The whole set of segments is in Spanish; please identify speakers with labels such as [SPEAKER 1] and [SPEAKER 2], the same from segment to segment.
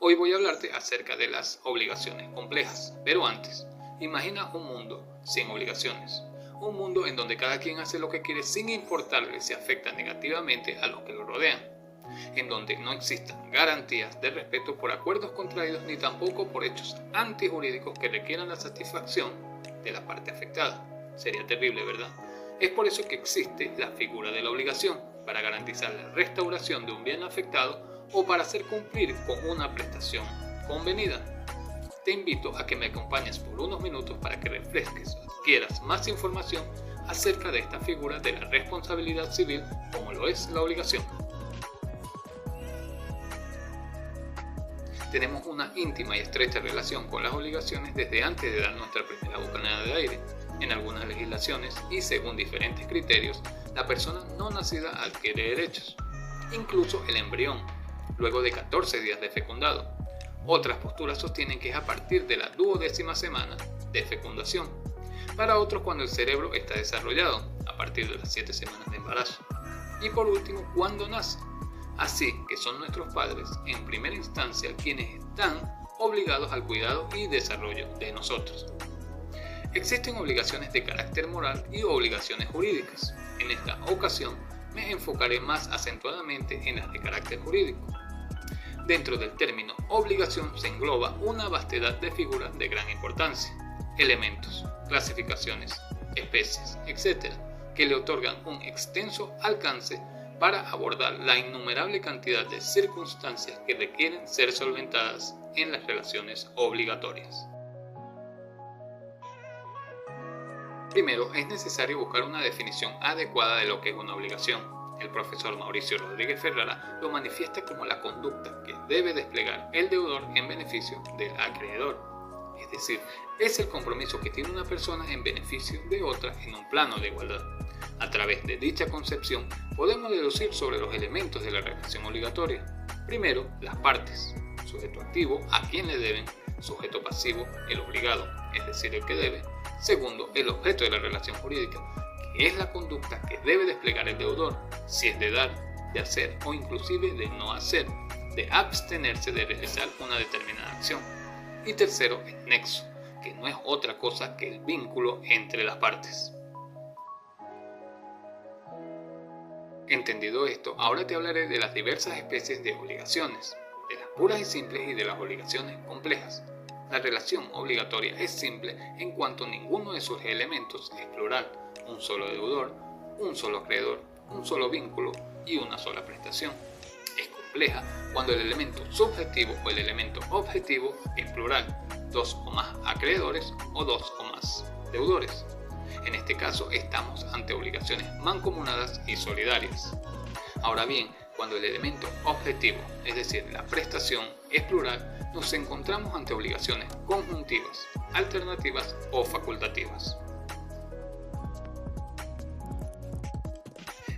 [SPEAKER 1] Hoy voy a hablarte acerca de las obligaciones complejas, pero antes, imagina un mundo sin obligaciones. Un mundo en donde cada quien hace lo que quiere sin importarle si afecta negativamente a los que lo rodean. En donde no existan garantías de respeto por acuerdos contraídos ni tampoco por hechos antijurídicos que requieran la satisfacción de la parte afectada. Sería terrible, ¿verdad? Es por eso que existe la figura de la obligación, para garantizar la restauración de un bien afectado o para hacer cumplir con una prestación convenida. Te invito a que me acompañes por unos minutos para que refresques o adquieras más información acerca de esta figura de la responsabilidad civil como lo es la obligación. Tenemos una íntima y estrecha relación con las obligaciones desde antes de dar nuestra primera bocanada de aire. En algunas legislaciones y según diferentes criterios, la persona no nacida adquiere derechos, incluso el embrión, luego de 14 días de fecundado. Otras posturas sostienen que es a partir de la 12ª semana de fecundación. Para otros, cuando el cerebro está desarrollado, a partir de las 7 semanas de embarazo. Y por último, cuando nace. Así que son nuestros padres, en primera instancia, quienes están obligados al cuidado y desarrollo de nosotros. Existen obligaciones de carácter moral y obligaciones jurídicas. En esta ocasión me enfocaré más acentuadamente en las de carácter jurídico. Dentro del término obligación se engloba una vastedad de figuras de gran importancia, elementos, clasificaciones, especies, etc., que le otorgan un extenso alcance para abordar la innumerable cantidad de circunstancias que requieren ser solventadas en las relaciones obligatorias. Primero, es necesario buscar una definición adecuada de lo que es una obligación. El profesor Mauricio Rodríguez Ferrara lo manifiesta como la conducta que debe desplegar el deudor en beneficio del acreedor. Es decir, es el compromiso que tiene una persona en beneficio de otra en un plano de igualdad. A través de dicha concepción podemos deducir sobre los elementos de la relación obligatoria. Primero, las partes. Sujeto activo, a quien le deben. Sujeto pasivo, el obligado, es decir, el que debe. Segundo, el objeto de la relación jurídica, que es la conducta que debe desplegar el deudor, si es de dar, de hacer o inclusive de no hacer, de abstenerse de realizar una determinada acción. Y tercero, el nexo, que no es otra cosa que el vínculo entre las partes. Entendido esto, ahora te hablaré de las diversas especies de obligaciones, de las puras y simples y de las obligaciones complejas. La relación obligatoria es simple en cuanto ninguno de sus elementos es plural, un solo deudor, un solo acreedor, un solo vínculo y una sola prestación. Es compleja cuando el elemento subjetivo o el elemento objetivo es plural, dos o más acreedores o dos o más deudores. En este caso estamos ante obligaciones mancomunadas y solidarias. Ahora bien, cuando el elemento objetivo, es decir, la prestación, es plural, nos encontramos ante obligaciones conjuntivas, alternativas o facultativas.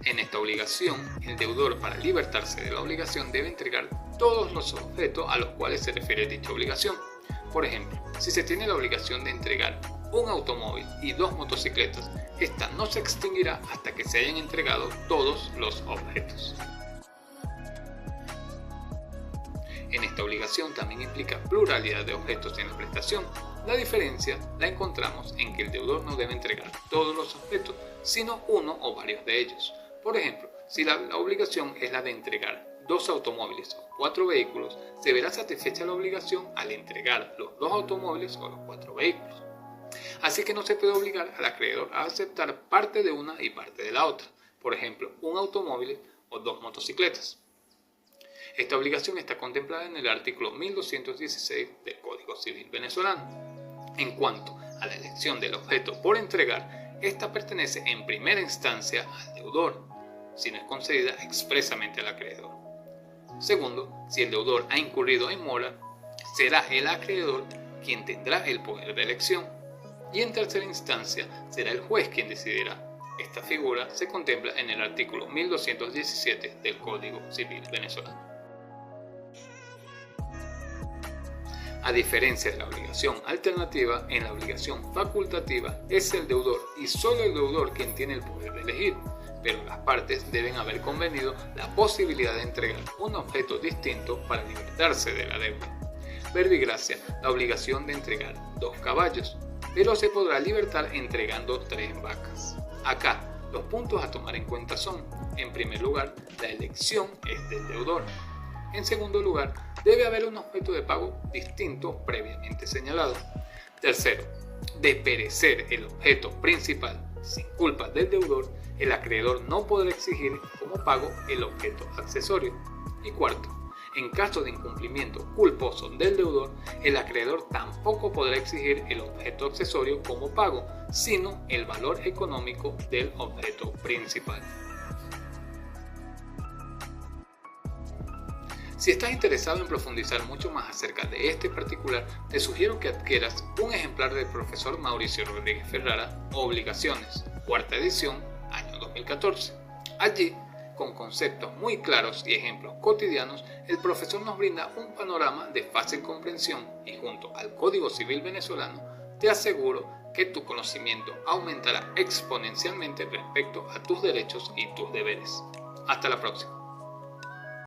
[SPEAKER 1] En esta obligación, el deudor, para libertarse de la obligación, debe entregar todos los objetos a los cuales se refiere dicha obligación. Por ejemplo, si se tiene la obligación de entregar un automóvil y 2 motocicletas, esta no se extinguirá hasta que se hayan entregado todos los objetos. En esta obligación también implica pluralidad de objetos en la prestación. La diferencia la encontramos en que el deudor no debe entregar todos los objetos, sino uno o varios de ellos. Por ejemplo, si la obligación es la de entregar 2 automóviles o 4 vehículos, se verá satisfecha la obligación al entregar los 2 automóviles o los 4 vehículos. Así que no se puede obligar al acreedor a aceptar parte de una y parte de la otra, por ejemplo, un automóvil o 2 motocicletas. Esta obligación está contemplada en el artículo 1216 del Código Civil venezolano. En cuanto a la elección del objeto por entregar, esta pertenece en primera instancia al deudor, si no es concedida expresamente al acreedor. Segundo, si el deudor ha incurrido en mora, será el acreedor quien tendrá el poder de elección. Y en tercera instancia, será el juez quien decidirá. Esta figura se contempla en el artículo 1217 del Código Civil venezolano. A diferencia de la obligación alternativa, en la obligación facultativa es el deudor y solo el deudor quien tiene el poder de elegir. pero las partes deben haber convenido la posibilidad de entregar un objeto distinto para libertarse de la deuda. Verbigracia, la obligación de entregar 2 caballos, pero se podrá libertar entregando 3 vacas. Acá, los puntos a tomar en cuenta son, en primer lugar, la elección es del deudor. En segundo lugar, debe haber un objeto de pago distinto previamente señalado. Tercero, de perecer el objeto principal sin culpa del deudor, el acreedor no podrá exigir como pago el objeto accesorio. Y cuarto, en caso de incumplimiento culposo del deudor, el acreedor tampoco podrá exigir el objeto accesorio como pago, sino el valor económico del objeto principal. Si estás interesado en profundizar mucho más acerca de este particular, te sugiero que adquieras un ejemplar del profesor Mauricio Rodríguez Ferrara, Obligaciones, cuarta edición, año 2014. Allí, con conceptos muy claros y ejemplos cotidianos, el profesor nos brinda un panorama de fácil comprensión y junto al Código Civil venezolano, te aseguro que tu conocimiento aumentará exponencialmente respecto a tus derechos y tus deberes. Hasta la próxima.